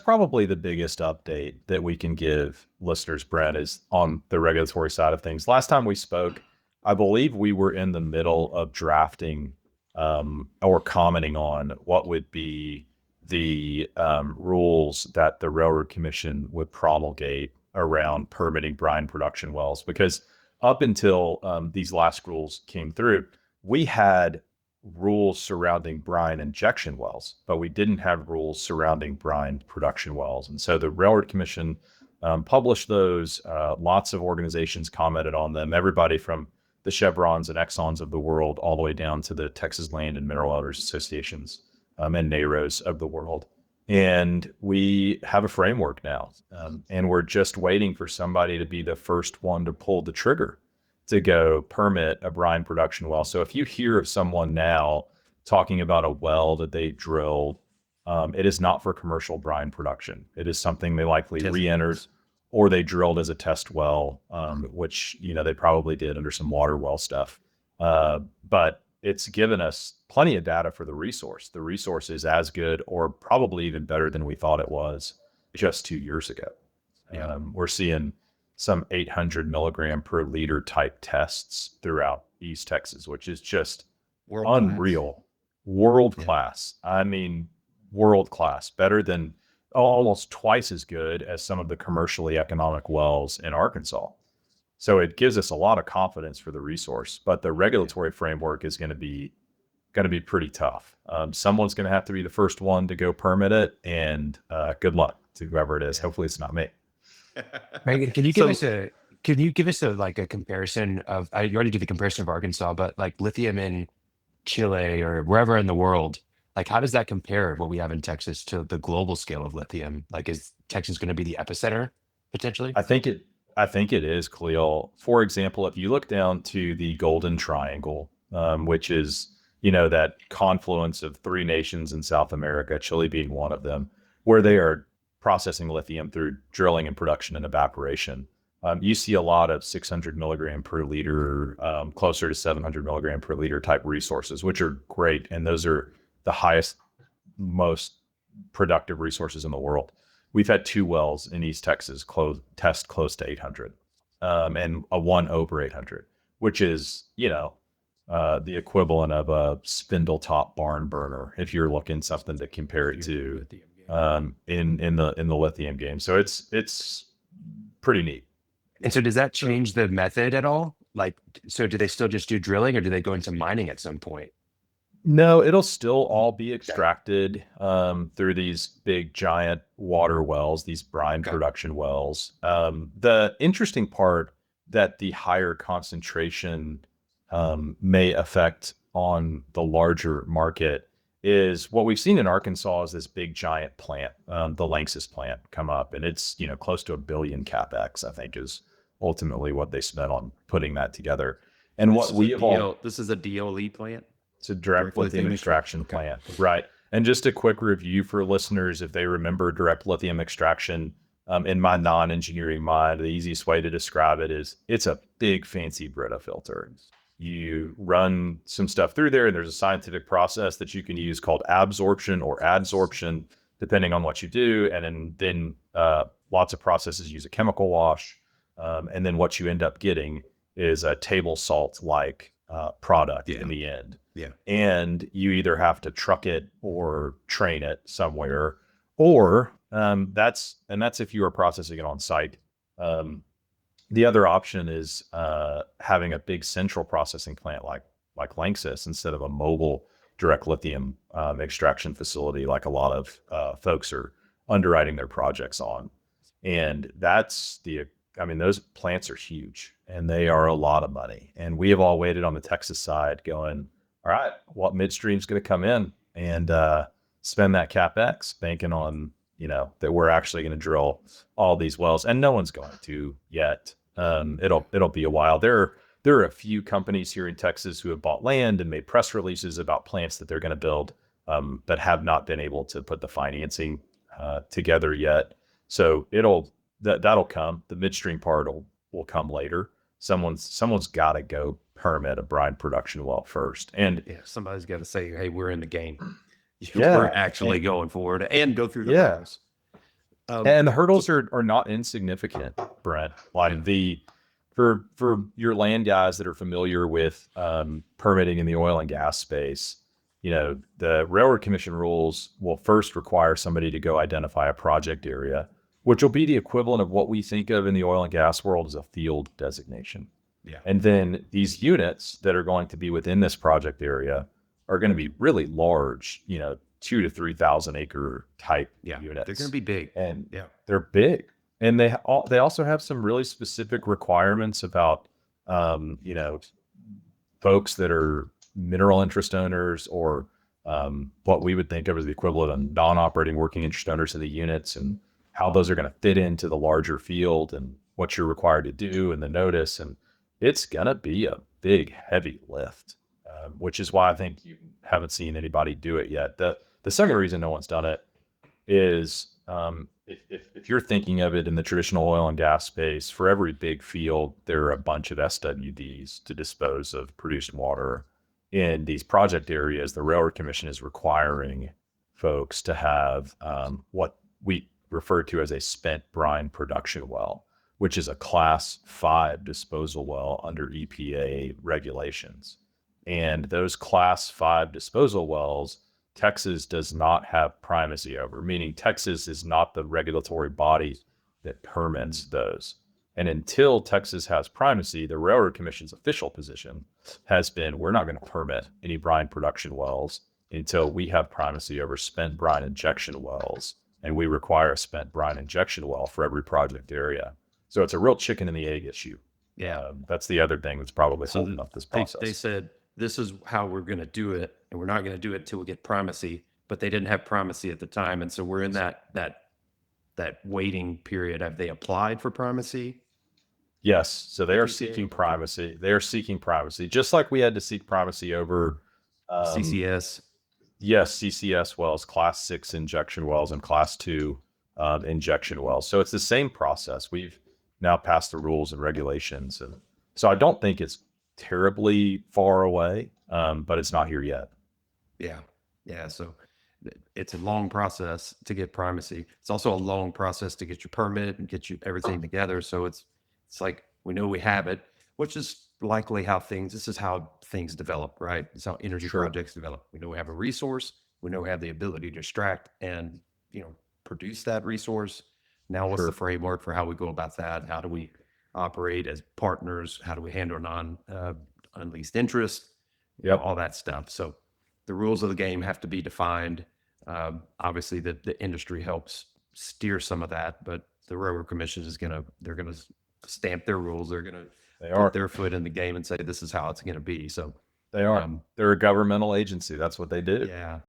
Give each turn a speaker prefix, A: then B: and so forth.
A: probably the biggest update that we can give listeners, Brent, is on the regulatory side of things. Last time we spoke, I believe we were in the middle of drafting or commenting on what would be the rules that the Railroad Commission would promulgate around permitting brine production wells. Because up until these last rules came through, we had rules surrounding brine injection wells, but we didn't have rules surrounding brine production wells. And so the Railroad Commission published those. Lots of organizations commented on them. Everybody from the Chevrons and Exxons of the world, all the way down to the Texas Land and Mineral Owners Associations and NAROs of the world. And we have a framework now, and we're just waiting for somebody to be the first one to pull the trigger to go permit a brine production well. So if you hear of someone now talking about a well that they drilled, it is not for commercial brine production. It is something they likely re-entered or they drilled as a test well, which, they probably did under some water well stuff. But it's given us plenty of data for the resource. The resource is as good or probably even better than we thought it was just 2 years ago. We're seeing some 800 milligram per liter type tests throughout East Texas, which is just unreal. World class. I mean, world class, better than almost twice as good as some of the commercially economic wells in Arkansas. So it gives us a lot of confidence for the resource, but the regulatory framework is going to be pretty tough. Someone's going to have to be the first one to go permit it, and good luck to whoever it is. Hopefully it's not me.
B: Megan, can you give us a comparison of, you already did the comparison of Arkansas, but like lithium in Chile or wherever in the world, like how does that compare what we have in Texas to the global scale of lithium? Like is Texas going to be the epicenter potentially?
A: I think it is, Khalil. For example, if you look down to the Golden Triangle, which is, that confluence of three nations in South America, Chile being one of them, where they are processing lithium through drilling and production and evaporation. You see a lot of 600 milligram per liter, closer to 700 milligram per liter type resources, which are great. And those are the highest, most productive resources in the world. We've had 2 wells in East Texas test close to 800, and a one over 800, which is, the equivalent of a spindle top barn burner, if you're looking something to compare it to in the lithium game. So it's pretty neat.
B: And so does that change the method at all? Like, so do they still just do drilling or do they go into mining at some point?
A: No, it'll still all be extracted through these big giant water wells, these brine production wells. The interesting part that the higher concentration may affect on the larger market is what we've seen in Arkansas is this big giant plant, the Lanxess plant, come up, and it's close to $1 billion CapEx, I think, is ultimately what they spent on putting that together. And what
C: this is a DLE plant.
A: It's a direct lithium extraction plant, right? And just a quick review for listeners, if they remember direct lithium extraction, in my non-engineering mind, the easiest way to describe it is it's a big fancy Brita filter. You run some stuff through there, and there's a scientific process that you can use called absorption or adsorption, depending on what you do. And then lots of processes use a chemical wash. And then what you end up getting is a table salt like product in the end.
C: Yeah.
A: And you either have to truck it or train it somewhere, or that's if you are processing it on site. The other option is having a big central processing plant like Lanxess instead of a mobile direct lithium extraction facility like a lot of folks are underwriting their projects on. And those plants are huge and they are a lot of money. And we have all waited on the Texas side going, all right, what midstream's going to come in and spend that CapEx banking on, that we're actually going to drill all these wells, and no one's going to yet. It'll be a while. There are a few companies here in Texas who have bought land and made press releases about plants that they're going to build, but have not been able to put the financing together yet. So that'll come. The midstream part will come later. Someone's got to go permit a brine production well first, and
C: somebody's got to say, "Hey, we're in the game.
A: Yeah,
C: we're actually going forward and go through the process."
A: And the hurdles are not insignificant, Brent. Like for your land guys that are familiar with permitting in the oil and gas space, the Railroad Commission rules will first require somebody to go identify a project area, which will be the equivalent of what we think of in the oil and gas world as a field designation.
C: Yeah.
A: And then these units that are going to be within this project area are going to be really large, 2 to 3,000 acre type units.
C: They're going to be big.
A: And they're big. And they also have some really specific requirements about, folks that are mineral interest owners or what we would think of as the equivalent of non-operating working interest owners in the units, and how those are going to fit into the larger field and what you're required to do and the notice. And it's going to be a big, heavy lift, which is why I think you haven't seen anybody do it yet. The second reason no one's done it is if you're thinking of it in the traditional oil and gas space, for every big field, there are a bunch of SWDs to dispose of produced water. In these project areas, the Railroad Commission is requiring folks to have what we refer to as a spent brine production well, which is a Class 5 disposal well under EPA regulations. And those Class 5 disposal wells, Texas does not have primacy over, meaning Texas is not the regulatory body that permits those. And until Texas has primacy, the Railroad Commission's official position has been, we're not going to permit any brine production wells until we have primacy over spent brine injection wells. And we require a spent brine injection well for every project area. So it's a real chicken and the egg issue.
C: Yeah.
A: That's the other thing that's probably holding up this process.
C: They said, this is how we're going to do it, and we're not going to do it until we get primacy, but they didn't have primacy at the time. And so we're in that waiting period. Have they applied for primacy?
A: Yes. So they are seeking primacy. They are seeking primacy, just like we had to seek primacy over
C: CCS.
A: Yes, CCS wells, Class 6 injection wells, and Class 2 injection wells. So it's the same process. We've now passed the rules and regulations, and so I don't think it's terribly far away, but it's not here yet.
C: Yeah. So it's a long process to get primacy. It's also a long process to get your permit and get you everything together. So it's like, we know we have it, which is likely this is how things develop, right? It's how energy projects develop. We know we have a resource. We know we have the ability to extract and, produce that resource. Now, what's the framework for how we go about that? How do we operate as partners? How do we handle unleased interest? All that stuff. So the rules of the game have to be defined. Obviously, the industry helps steer some of that, but the Railroad Commission they're going to stamp their rules. They're going to put their foot in the game and say, this is how it's going to be. So
A: they are. They're a governmental agency. That's what they do.
C: Yeah.